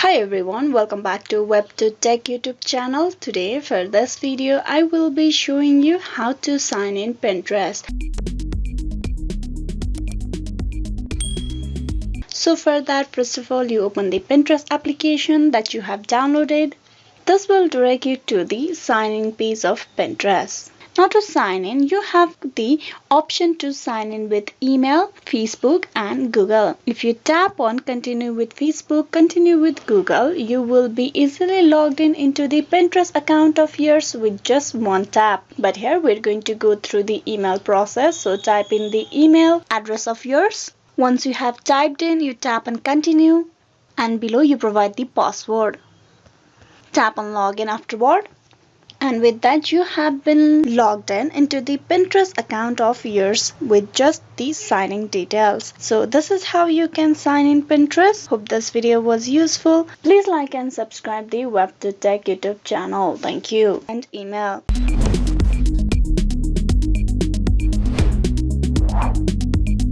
Hi everyone, welcome back to WebToTech YouTube channel. Today for this video I will be showing you how to sign in Pinterest. So for that, first of all, you open the Pinterest application that you have downloaded. This will direct you to the sign in page of Pinterest. Now to sign in, you have the option to sign in with email, Facebook and Google. If you tap on continue with Facebook, continue with Google, you will be easily logged in into the Pinterest account of yours with just one tap. But here we're going to go through the email process. So type in the email address of yours. Once you have typed in, you tap on continue and below you provide the password. Tap on login afterward. And with that, you have been logged in into the Pinterest account of yours with just these signing details. So this is how you can sign in Pinterest. Hope this video was useful. Please like and subscribe the WebToTech YouTube channel. Thank you. And email.